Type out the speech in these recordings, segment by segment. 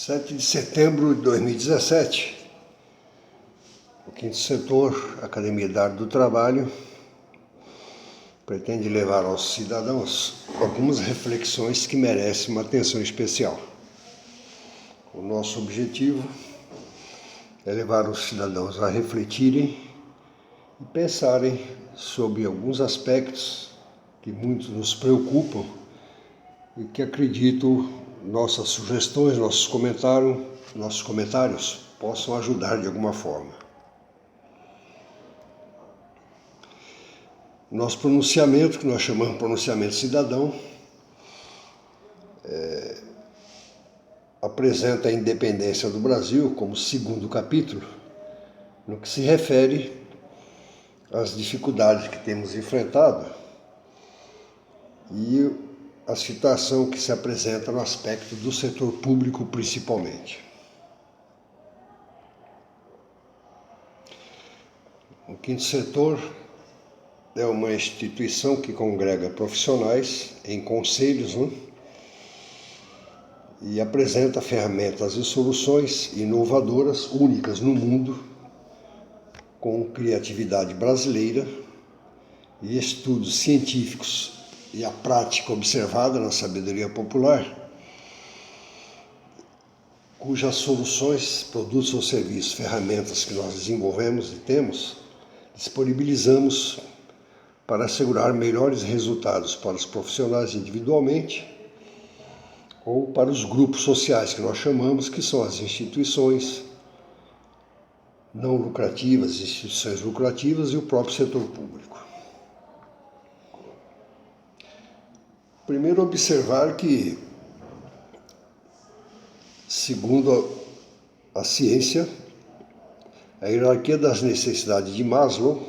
7 de setembro de 2017, o Quinto Setor, Academia da Arte do Trabalho, pretende levar aos cidadãos algumas reflexões que merecem uma atenção especial. O nosso objetivo é levar os cidadãos a refletirem e pensarem sobre alguns aspectos que muitos nos preocupam e que acredito nossas sugestões, nossos comentários possam ajudar de alguma forma. Nosso pronunciamento, que nós chamamos de pronunciamento cidadão, apresenta a independência do Brasil como segundo capítulo, no que se refere às dificuldades que temos enfrentado e a situação que se apresenta no aspecto do setor público principalmente. O Quinto Setor é uma instituição que congrega profissionais em conselhos, e apresenta ferramentas e soluções inovadoras, únicas no mundo, com criatividade brasileira e estudos científicos e a prática observada na sabedoria popular, cujas soluções, produtos ou serviços, ferramentas que nós desenvolvemos e temos, disponibilizamos para assegurar melhores resultados para os profissionais individualmente ou para os grupos sociais que nós chamamos, que são as instituições não lucrativas, instituições lucrativas e o próprio setor público. Primeiro, observar que, segundo a ciência, a hierarquia das necessidades de Maslow,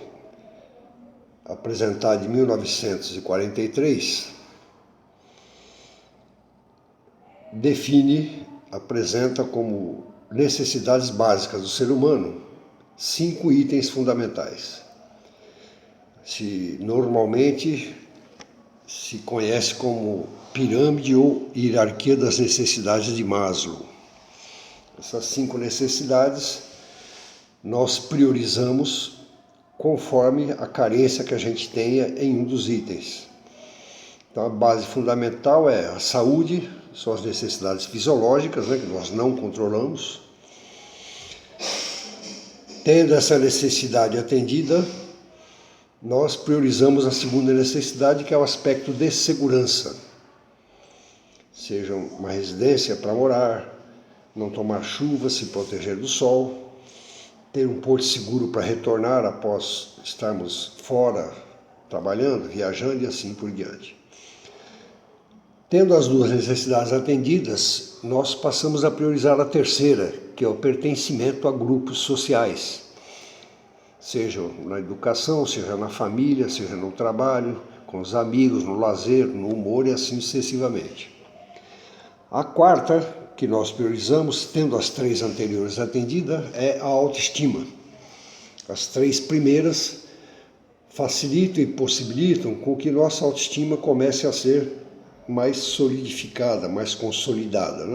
apresentada em 1943, apresenta como necessidades básicas do ser humano 5 itens fundamentais. Normalmente se conhece como pirâmide ou hierarquia das necessidades de Maslow. Essas 5 necessidades nós priorizamos conforme a carência que a gente tenha em um dos itens. Então a base fundamental é a saúde, são as necessidades fisiológicas, que nós não controlamos. Tendo essa necessidade atendida, nós priorizamos a segunda necessidade, que é o aspecto de segurança. Seja uma residência para morar, não tomar chuva, se proteger do sol, ter um porto seguro para retornar após estarmos fora, trabalhando, viajando e assim por diante. Tendo as 2 necessidades atendidas, nós passamos a priorizar a terceira, que é o pertencimento a grupos sociais. Seja na educação, seja na família, seja no trabalho, com os amigos, no lazer, no humor e assim sucessivamente. A quarta, que nós priorizamos, tendo as 3 anteriores atendidas, é a autoestima. As 3 primeiras facilitam e possibilitam com que nossa autoestima comece a ser mais solidificada, mais consolidada,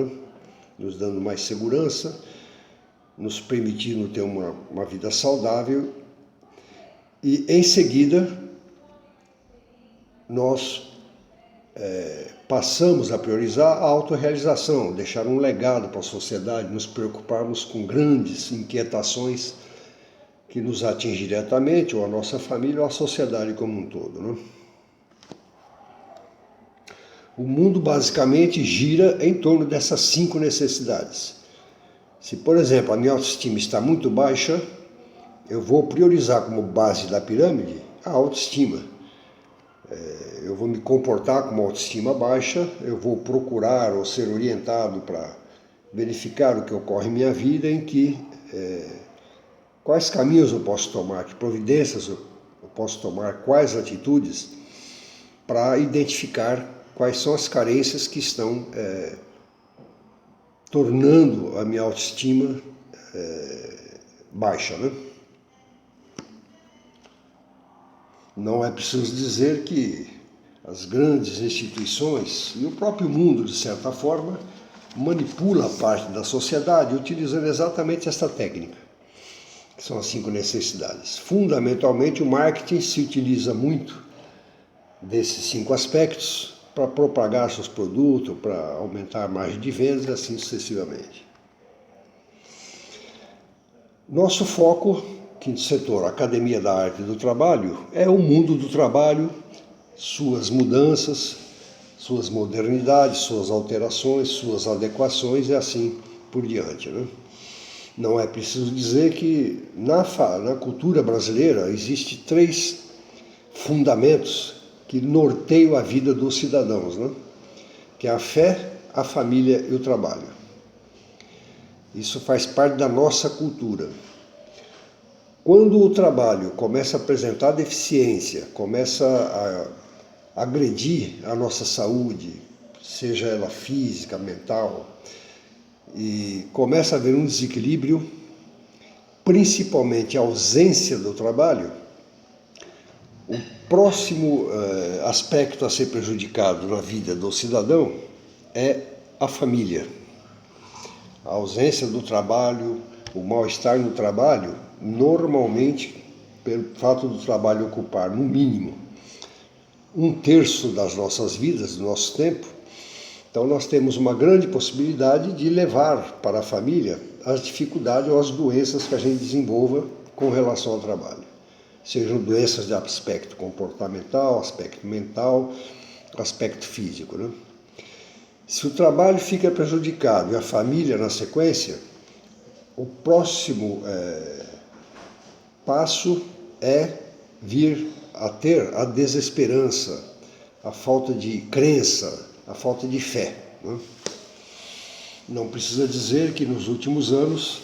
nos dando mais segurança, nos permitindo ter uma vida saudável. E, em seguida, nós passamos a priorizar a autorrealização, deixar um legado para a sociedade, nos preocuparmos com grandes inquietações que nos atingem diretamente, ou a nossa família, ou a sociedade como um todo. O mundo basicamente gira em torno dessas 5 necessidades. Se, por exemplo, a minha autoestima está muito baixa, eu vou priorizar como base da pirâmide a autoestima. Eu vou me comportar com uma autoestima baixa, eu vou procurar ou ser orientado para verificar o que ocorre em minha vida, quais caminhos eu posso tomar, que providências eu posso tomar, quais atitudes, para identificar quais são as carências que estão tornando a minha autoestima baixa. Não é preciso dizer que as grandes instituições e o próprio mundo, de certa forma, manipula parte da sociedade utilizando exatamente esta técnica, que são as 5 necessidades. Fundamentalmente, o marketing se utiliza muito desses 5 aspectos para propagar seus produtos, para aumentar a margem de vendas e assim sucessivamente. Nosso foco, quinto setor, Academia da Arte e do Trabalho, é o mundo do trabalho, suas mudanças, suas modernidades, suas alterações, suas adequações e assim por diante, né? Não é preciso dizer que na cultura brasileira existem 3 fundamentos que norteiam a vida dos cidadãos, né? Que é a fé, a família e o trabalho. Isso faz parte da nossa cultura. Quando o trabalho começa a apresentar deficiência, começa a agredir a nossa saúde, seja ela física, mental, e começa a haver um desequilíbrio, principalmente a ausência do trabalho, o próximo aspecto a ser prejudicado na vida do cidadão é a família. A ausência do trabalho, o mal-estar no trabalho, normalmente, pelo fato do trabalho ocupar, no mínimo, 1/3 das nossas vidas, do nosso tempo, então nós temos uma grande possibilidade de levar para a família as dificuldades ou as doenças que a gente desenvolva com relação ao trabalho. Sejam doenças de aspecto comportamental, aspecto mental, aspecto físico, né? Se o trabalho fica prejudicado e a família na sequência, o próximo passo é vir a ter a desesperança, a falta de crença, a falta de fé, né? Não precisa dizer que nos últimos anos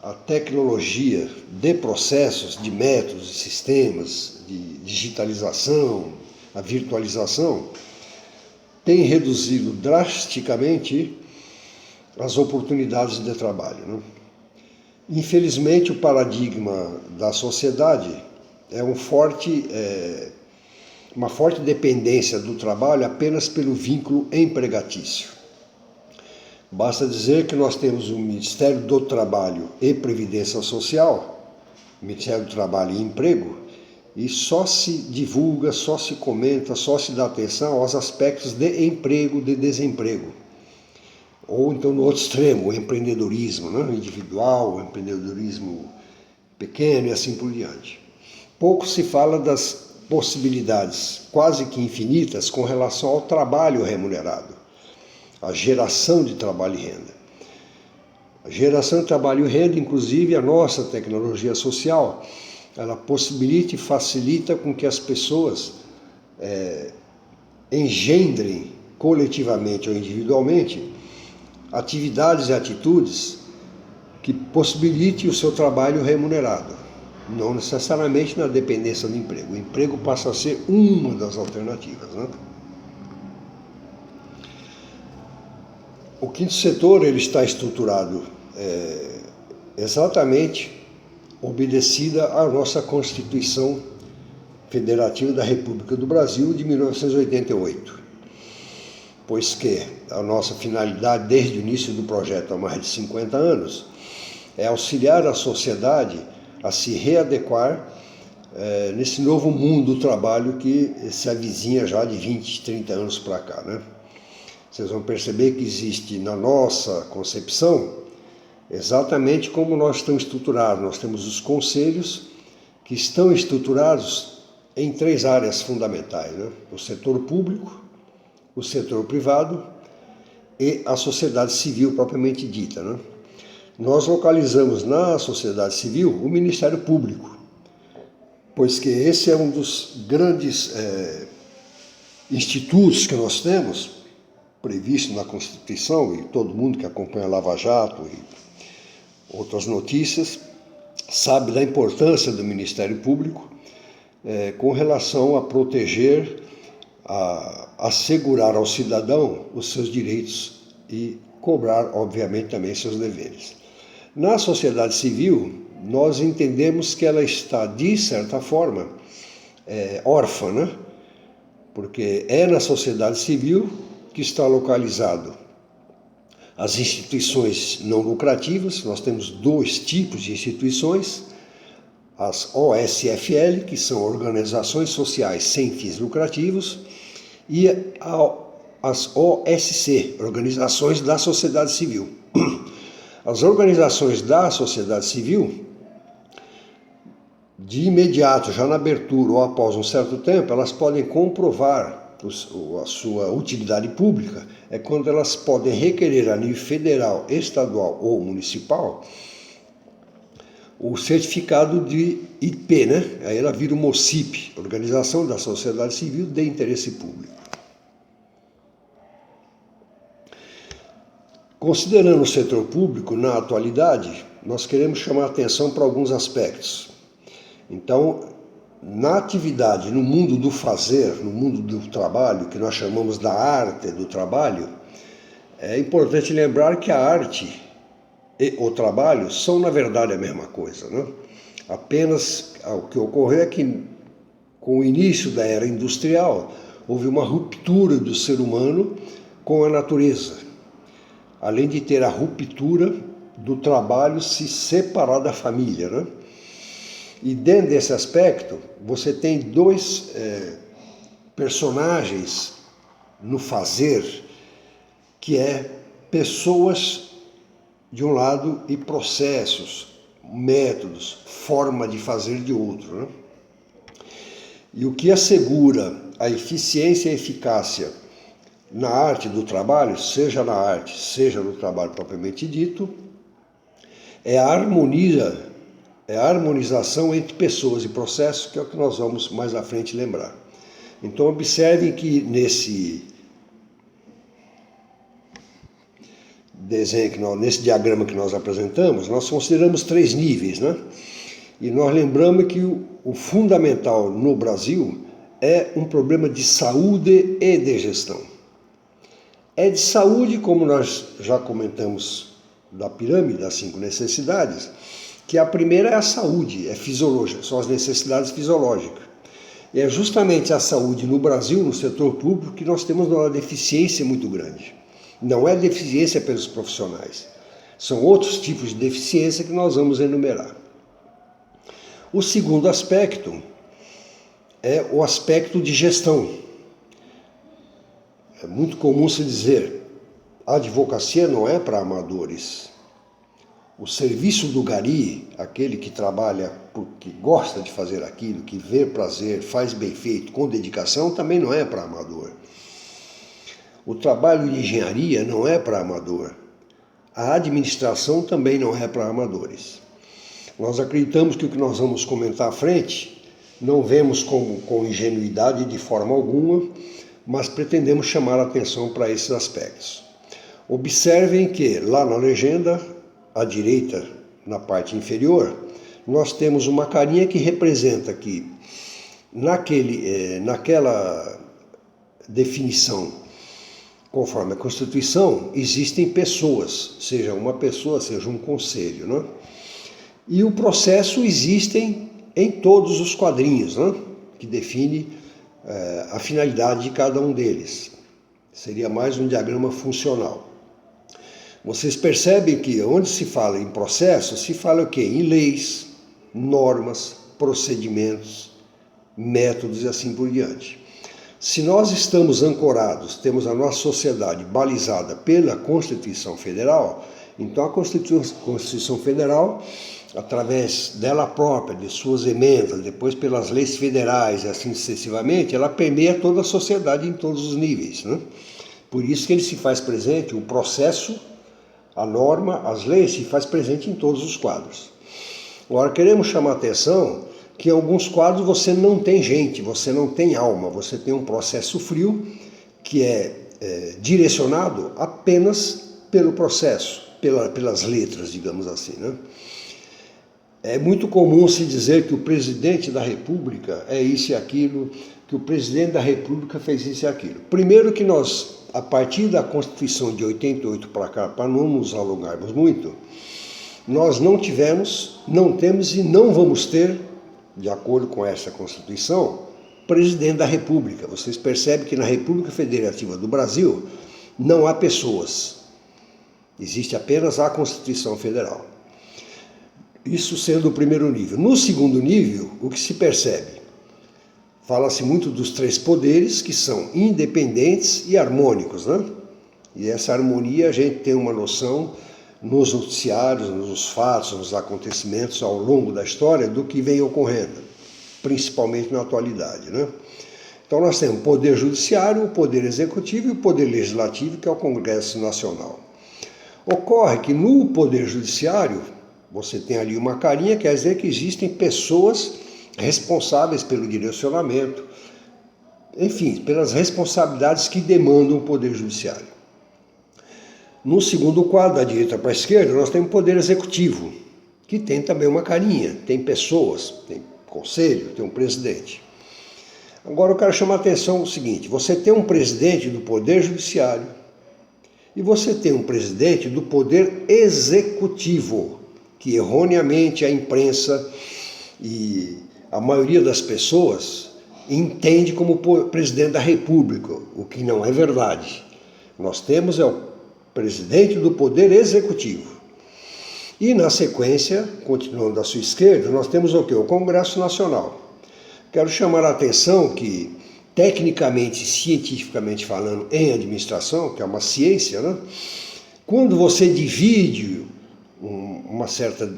a tecnologia de processos, de métodos, de sistemas, de digitalização, a virtualização, tem reduzido drasticamente as oportunidades de trabalho, né? Infelizmente, o paradigma da sociedade é uma forte dependência do trabalho apenas pelo vínculo empregatício. Basta dizer que nós temos o Ministério do Trabalho e Previdência Social, Ministério do Trabalho e Emprego, e só se divulga, só se comenta, só se dá atenção aos aspectos de emprego, de desemprego. Ou então no outro extremo, o empreendedorismo, né? Individual, o empreendedorismo pequeno e assim por diante. Pouco se fala das possibilidades quase que infinitas com relação ao trabalho remunerado, a geração de trabalho e renda. A geração de trabalho e renda, inclusive a nossa tecnologia social, ela possibilita e facilita com que as pessoas engendrem coletivamente ou individualmente atividades e atitudes que possibilitem o seu trabalho remunerado, não necessariamente na dependência do emprego. O emprego passa a ser uma das alternativas, né? O quinto setor ele está estruturado exatamente obedecida à nossa Constituição Federativa da República do Brasil de 1988, pois que a nossa finalidade desde o início do projeto há mais de 50 anos é auxiliar a sociedade a se readequar nesse novo mundo do trabalho que se avizinha já de 20, 30 anos para cá, né? Vocês vão perceber que existe na nossa concepção exatamente como nós estamos estruturados. Nós temos os conselhos que estão estruturados em 3 áreas fundamentais, né? O setor público, o setor privado e a sociedade civil propriamente dita, né? Nós localizamos na sociedade civil o Ministério Público, pois que esse é um dos grandes institutos que nós temos, previsto na Constituição, e todo mundo que acompanha a Lava Jato e outras notícias sabe da importância do Ministério Público com relação a proteger, a assegurar ao cidadão os seus direitos e cobrar, obviamente, também seus deveres. Na sociedade civil, nós entendemos que ela está, de certa forma, órfã, né? Porque é na sociedade civil que está localizado as instituições não lucrativas. Nós temos dois tipos de instituições: as OSFL, que são organizações sociais sem fins lucrativos, e as OSC, organizações da sociedade civil. As organizações da sociedade civil, de imediato, já na abertura ou após um certo tempo, elas podem comprovar a sua utilidade pública, é quando elas podem requerer a nível federal, estadual ou municipal o certificado de IP, né? Aí ela vira uma OCIP, Organização da Sociedade Civil de Interesse Público. Considerando o setor público na atualidade, nós queremos chamar a atenção para alguns aspectos. Então, na atividade, no mundo do fazer, no mundo do trabalho, que nós chamamos da arte do trabalho, é importante lembrar que a arte e o trabalho são, na verdade, a mesma coisa, né? Apenas o que ocorreu é que, com o início da era industrial, houve uma ruptura do ser humano com a natureza, além de ter a ruptura do trabalho se separar da família, né? E dentro desse aspecto, você tem dois personagens no fazer, que é pessoas de um lado e processos, métodos, forma de fazer de outro, né? E o que assegura a eficiência e a eficácia na arte do trabalho, seja na arte, seja no trabalho propriamente dito, é a harmonização entre pessoas e processos, que é o que nós vamos mais à frente lembrar. Então observem que nesse desenho, nesse diagrama que nós apresentamos, nós consideramos 3 níveis, né? E nós lembramos que o fundamental no Brasil é um problema de saúde e de gestão. É de saúde, como nós já comentamos da pirâmide das 5 necessidades, que a primeira é a saúde, é fisiológica, são as necessidades fisiológicas. E é justamente a saúde no Brasil, no setor público, que nós temos uma deficiência muito grande. Não é deficiência pelos profissionais, são outros tipos de deficiência que nós vamos enumerar. O segundo aspecto é o aspecto de gestão. É muito comum se dizer, a advocacia não é para amadores. O serviço do gari, aquele que trabalha porque gosta de fazer aquilo, que vê prazer, faz bem feito, com dedicação, também não é para amador. O trabalho de engenharia não é para amador. A administração também não é para amadores. Nós acreditamos que o que nós vamos comentar à frente, não vemos como com ingenuidade de forma alguma, mas pretendemos chamar a atenção para esses aspectos. Observem que lá na legenda, à direita, na parte inferior, nós temos uma carinha que representa que naquela definição, conforme a Constituição, existem pessoas, seja uma pessoa, seja um conselho, né? E o processo existem em todos os quadrinhos, né? Que define a finalidade de cada um deles. Seria mais um diagrama funcional. Vocês percebem que onde se fala em processo, se fala o quê? Em leis, normas, procedimentos, métodos e assim por diante. Se nós estamos ancorados, temos a nossa sociedade balizada pela Constituição Federal, então a Constituição Federal, através dela própria, de suas emendas, depois pelas leis federais e assim sucessivamente, ela permeia toda a sociedade em todos os níveis, né? Por isso que ele se faz presente, o processo, a norma, as leis se faz presente em todos os quadros. Agora queremos chamar a atenção que em alguns quadros você não tem gente, você não tem alma, você tem um processo frio que é direcionado apenas pelo processo, pelas letras, digamos assim, né? É muito comum se dizer que o presidente da República é isso e aquilo, que o presidente da República fez isso e aquilo. Primeiro que nós, a partir da Constituição de 88 para cá, para não nos alongarmos muito, nós não temos e não vamos ter, de acordo com essa Constituição, presidente da República. Vocês percebem que na República Federativa do Brasil não há pessoas. Existe apenas a Constituição Federal. Isso sendo o primeiro nível. No segundo nível, o que se percebe? Fala-se muito dos três poderes, que são independentes e harmônicos, né? E essa harmonia a gente tem uma noção nos noticiários, nos fatos, nos acontecimentos ao longo da história do que vem ocorrendo, principalmente na atualidade, né? Então nós temos o Poder Judiciário, o Poder Executivo e o Poder Legislativo, que é o Congresso Nacional. Ocorre que no Poder Judiciário, você tem ali uma carinha, quer dizer que existem pessoas responsáveis pelo direcionamento, enfim, pelas responsabilidades que demandam o Poder Judiciário. No segundo quadro, da direita para a esquerda, nós temos o Poder Executivo, que tem também uma carinha, tem pessoas, tem conselho, tem um presidente. Agora eu quero chamar a atenção o seguinte, você tem um presidente do Poder Judiciário e você tem um presidente do Poder Executivo, que erroneamente a imprensa e a maioria das pessoas entende como presidente da República, o que não é verdade. Nós temos o presidente do Poder Executivo. E na sequência, continuando à sua esquerda, nós temos o quê? O Congresso Nacional. Quero chamar a atenção que, tecnicamente, cientificamente falando, em administração, que é uma ciência, né? Quando você divide uma certa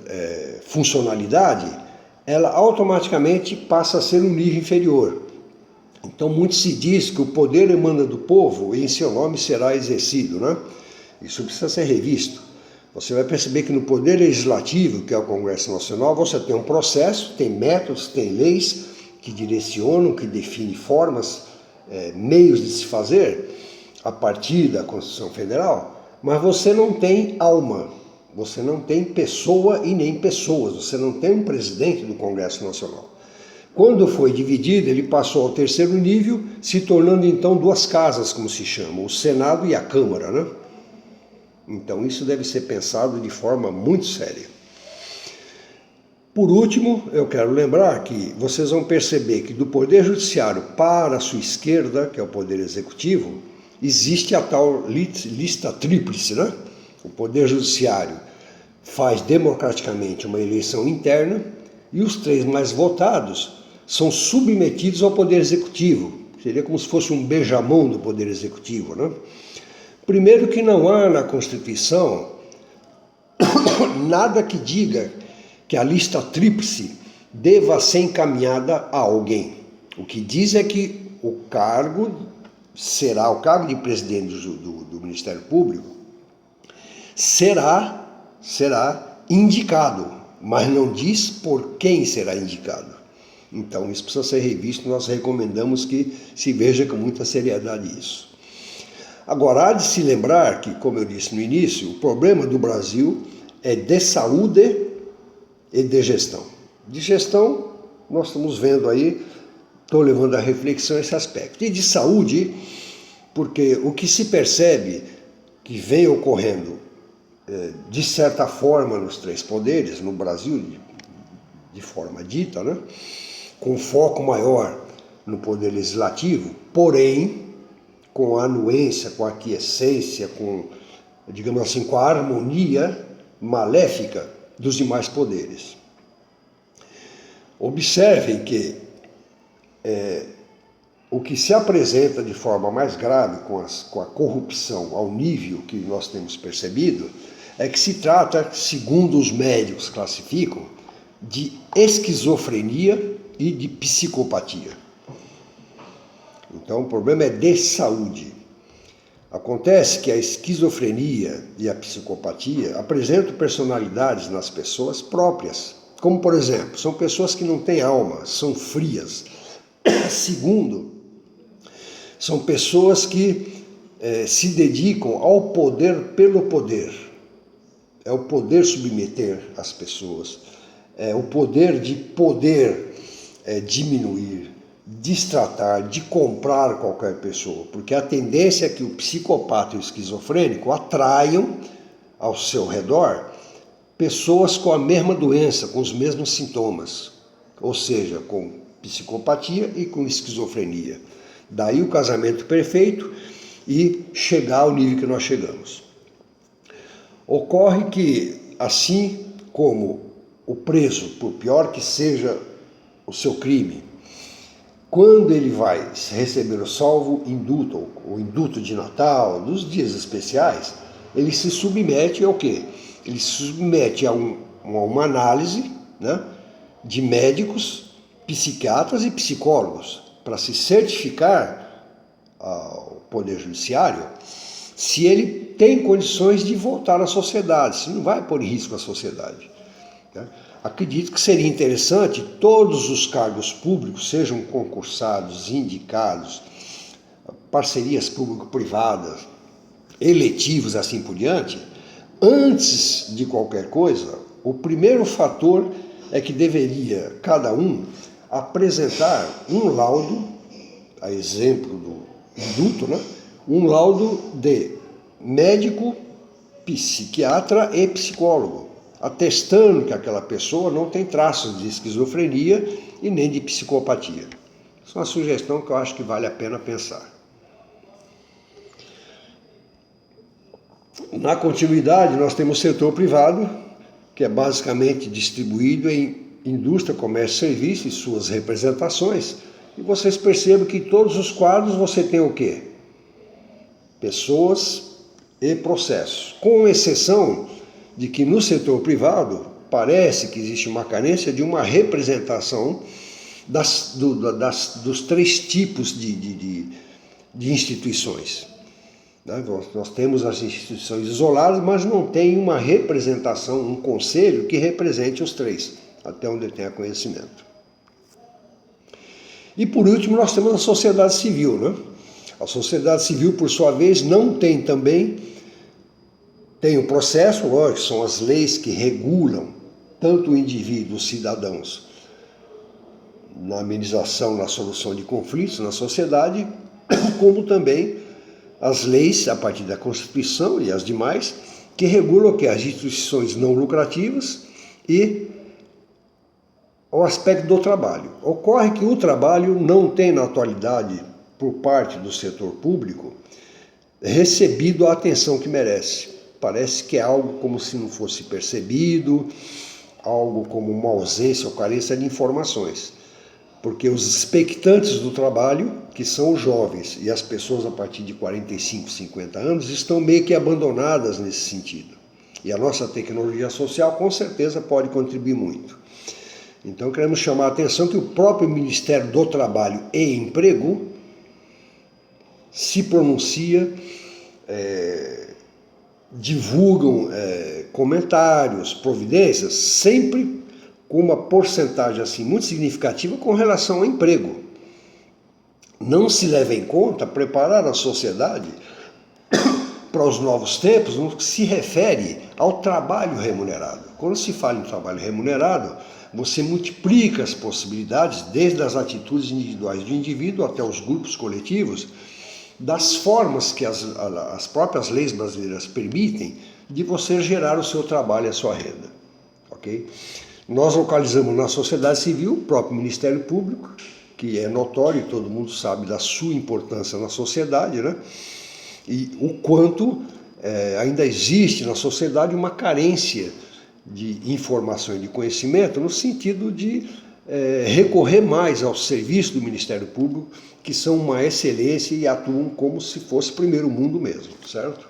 funcionalidade, ela automaticamente passa a ser um nível inferior. Então, muito se diz que o poder emana do povo e em seu nome será exercido, né? Isso precisa ser revisto. Você vai perceber que no Poder Legislativo, que é o Congresso Nacional, você tem um processo, tem métodos, tem leis que direcionam, que definem formas, meios de se fazer a partir da Constituição Federal, mas você não tem alma, você não tem pessoa e nem pessoas, você não tem um presidente do Congresso Nacional. Quando foi dividido, ele passou ao terceiro nível, se tornando então duas casas, como se chama, o Senado e a Câmara, né? Então isso deve ser pensado de forma muito séria. Por último, eu quero lembrar que vocês vão perceber que do Poder Judiciário para a sua esquerda, que é o Poder Executivo, existe a tal lista tríplice, né? O Poder Judiciário faz democraticamente uma eleição interna e os três mais votados são submetidos ao Poder Executivo. Seria como se fosse um beijamão do Poder Executivo, né? Primeiro que não há na Constituição nada que diga que a lista tríplice deva ser encaminhada a alguém. O que diz é que o cargo de presidente do Ministério Público será indicado, mas não diz por quem será indicado. Então isso precisa ser revisto, nós recomendamos que se veja com muita seriedade isso. Agora, há de se lembrar que, como eu disse no início, o problema do Brasil é de saúde e de gestão. De gestão, nós estamos vendo aí, estou levando a reflexão esse aspecto. E de saúde, porque o que se percebe que vem ocorrendo, de certa forma, nos três poderes, no Brasil, de forma dita, né? Com foco maior no Poder Legislativo, porém, com a anuência, com a aquiescência, digamos assim, com a harmonia maléfica dos demais poderes. Observem que o que se apresenta de forma mais grave com a corrupção ao nível que nós temos percebido é que se trata, segundo os médicos classificam, de esquizofrenia e de psicopatia. Então o problema é de saúde. Acontece que a esquizofrenia e a psicopatia apresentam personalidades nas pessoas próprias. Como, por exemplo, são pessoas que não têm alma, são frias. Segundo, são pessoas que se dedicam ao poder pelo poder. É o poder submeter as pessoas. É o poder de poder diminuir, destratar, de comprar qualquer pessoa, porque a tendência é que o psicopata e o esquizofrênico atraiam ao seu redor pessoas com a mesma doença, com os mesmos sintomas, ou seja, com psicopatia e com esquizofrenia. Daí o casamento perfeito e chegar ao nível que nós chegamos. Ocorre que, assim como o preso, por pior que seja o seu crime, quando ele vai receber o salvo indulto, o indulto de Natal, dos dias especiais, ele se submete ao quê? Ele se submete a uma análise, né, de médicos, psiquiatras e psicólogos, para se certificar ao Poder Judiciário se ele tem condições de voltar à sociedade, se não vai pôr em risco a sociedade. Acredito que seria interessante todos os cargos públicos, sejam concursados, indicados, parcerias público-privadas, eletivos, assim por diante, antes de qualquer coisa, o primeiro fator é que deveria cada um apresentar um laudo, a exemplo do indulto, né? Um laudo de médico, psiquiatra e psicólogo, atestando que aquela pessoa não tem traços de esquizofrenia e nem de psicopatia. Isso é uma sugestão que eu acho que vale a pena pensar. Na continuidade, nós temos o setor privado, que é basicamente distribuído em indústria, comércio e serviço e suas representações. E vocês percebam que em todos os quadros você tem o quê? Pessoas e processos, com exceção de que no setor privado parece que existe uma carência de uma representação dos três tipos de instituições. Nós temos as instituições isoladas, mas não tem uma representação, um conselho que represente os três, até onde eu tenha conhecimento. E por último nós temos a sociedade civil, né? A sociedade civil, por sua vez, não tem também, tem o processo, lógico, são as leis que regulam tanto o indivíduo, os cidadãos, na amenização, na solução de conflitos na sociedade, como também as leis, a partir da Constituição e as demais, que regulam o que? As instituições não lucrativas e o aspecto do trabalho. Ocorre que o trabalho não tem, na atualidade, por parte do setor público, recebido a atenção que merece. Parece que é algo como se não fosse percebido, algo como uma ausência ou carência de informações. Porque os expectantes do trabalho, que são os jovens e as pessoas a partir de 45, 50 anos, estão meio que abandonadas nesse sentido. E a nossa tecnologia social com certeza pode contribuir muito. Então queremos chamar a atenção que o próprio Ministério do Trabalho e Emprego se pronuncia, divulgam comentários, providências, sempre com uma porcentagem assim muito significativa com relação ao emprego. Não se leva em conta preparar a sociedade para os novos tempos no que se refere ao trabalho remunerado. Quando se fala em trabalho remunerado, você multiplica as possibilidades, desde as atitudes individuais do indivíduo até os grupos coletivos, das formas que as próprias leis brasileiras permitem de você gerar o seu trabalho e a sua renda. Ok? Nós localizamos na sociedade civil o próprio Ministério Público, que é notório e todo mundo sabe da sua importância na sociedade, né? E o quanto ainda existe na sociedade uma carência de informação e de conhecimento no sentido de recorrer mais ao serviço do Ministério Público, que são uma excelência e atuam como se fosse primeiro mundo mesmo, certo?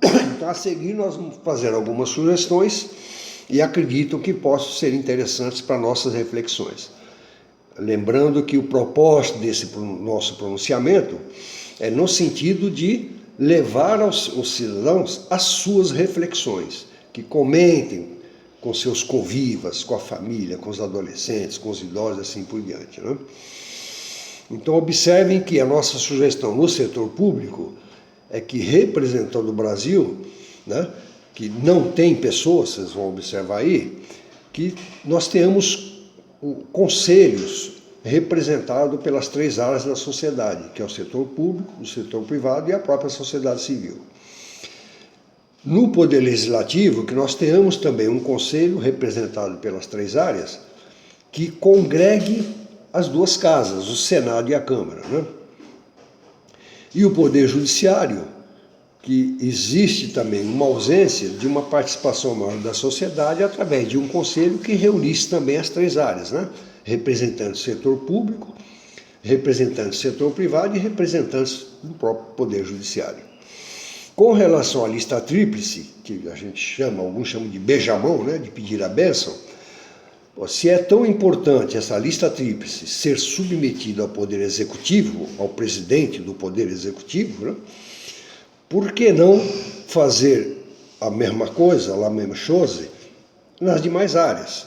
Então, a seguir, nós vamos fazer algumas sugestões e acredito que possam ser interessantes para nossas reflexões. Lembrando que o propósito desse nosso pronunciamento é no sentido de levar os cidadãos às suas reflexões, que comentem com seus convivas, com a família, com os adolescentes, com os idosos, assim por diante, né? Então observem que a nossa sugestão no setor público é que, representando o Brasil, né, que não tem pessoas, vocês vão observar aí, que nós tenhamos conselhos representados pelas três áreas da sociedade, que é o setor público, o setor privado e a própria sociedade civil. No Poder Legislativo, que nós tenhamos também um conselho representado pelas três áreas, que congregue as duas casas, o Senado e a Câmara, né? E o Poder Judiciário, que existe também uma ausência de uma participação maior da sociedade através de um conselho que reunisse também as três áreas, né? Representantes do setor público, representantes do setor privado e representantes do próprio Poder Judiciário. Com relação à lista tríplice, que a gente chama, alguns chamam de beijamão, né? De pedir a bênção, se é tão importante essa lista tríplice ser submetida ao Poder Executivo, ao presidente do Poder Executivo, né? Por que não fazer a mesma coisa, a mesma chose, nas demais áreas?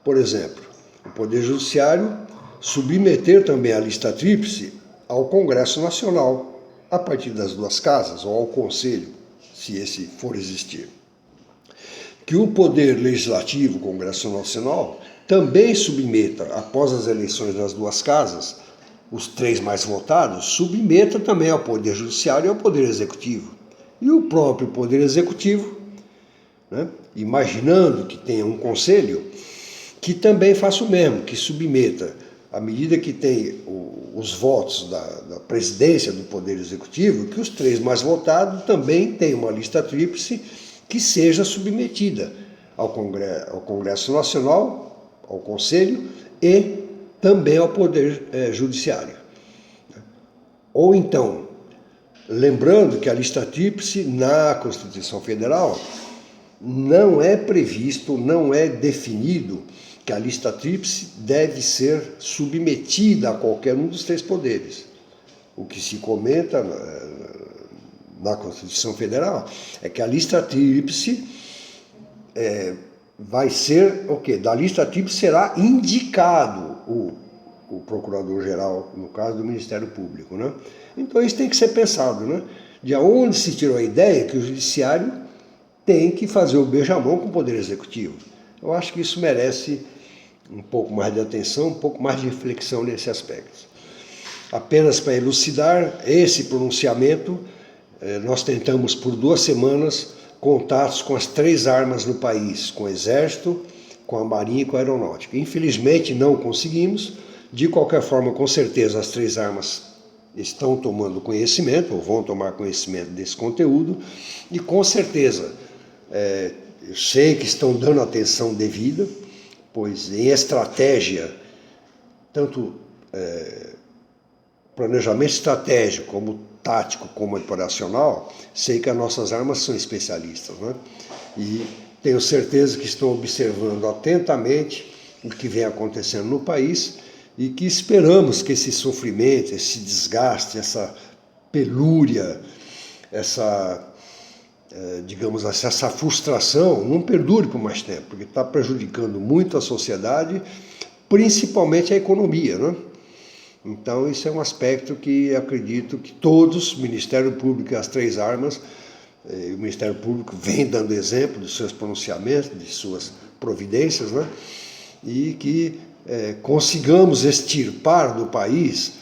Por exemplo, o Poder Judiciário submeter também a lista tríplice ao Congresso Nacional, a partir das duas casas, ou ao Conselho, se esse for existir. Que o Poder Legislativo, o Congresso Nacional, também submeta, após as eleições das duas casas, os três mais votados, submeta também ao Poder Judiciário e ao Poder Executivo. E o próprio Poder Executivo, né, imaginando que tenha um conselho, que também faça o mesmo, que submeta, à medida que tem os votos da presidência do Poder Executivo, que os três mais votados também tenham uma lista tríplice que seja submetida ao Congresso Nacional, ao Conselho e também ao Poder Judiciário. Ou então, lembrando que a lista tríplice na Constituição Federal não é previsto, não é definido que a lista tríplice deve ser submetida a qualquer um dos três poderes. O que se comenta na Constituição Federal é que a lista tríplice vai ser o quê? Da lista tríplice será indicado o Procurador-Geral, no caso do Ministério Público, né? Então isso tem que ser pensado, né? De onde se tirou a ideia que o Judiciário tem que fazer o beijamão com o Poder Executivo. Eu acho que isso merece um pouco mais de atenção, um pouco mais de reflexão nesse aspecto. Apenas para elucidar esse pronunciamento, nós tentamos por 2 semanas contatos com as 3 armas no país, com o Exército, com a Marinha e com a Aeronáutica. Infelizmente não conseguimos, de qualquer forma, com certeza as 3 armas estão tomando conhecimento, ou vão tomar conhecimento desse conteúdo, e com certeza, eu sei que estão dando atenção devida, pois em estratégia, tanto planejamento estratégico, como tático, como operacional, sei que as nossas armas são especialistas, né? E tenho certeza que estão observando atentamente o que vem acontecendo no país e que esperamos que esse sofrimento, esse desgaste, essa pelúria, digamos assim, essa frustração não perdure por mais tempo, porque está prejudicando muito a sociedade, principalmente a economia, né? Então, isso é um aspecto que acredito que todos, Ministério Público e as 3 armas, o Ministério Público vem dando exemplo dos seus pronunciamentos, de suas providências, né? E que consigamos extirpar do país,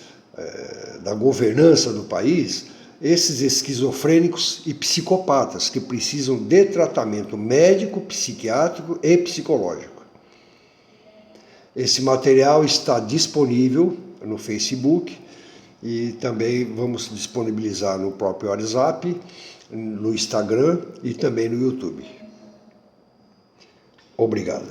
da governança do país, esses esquizofrênicos e psicopatas que precisam de tratamento médico, psiquiátrico e psicológico. Esse material está disponível no Facebook e também vamos disponibilizar no próprio WhatsApp, no Instagram e também no YouTube. Obrigado.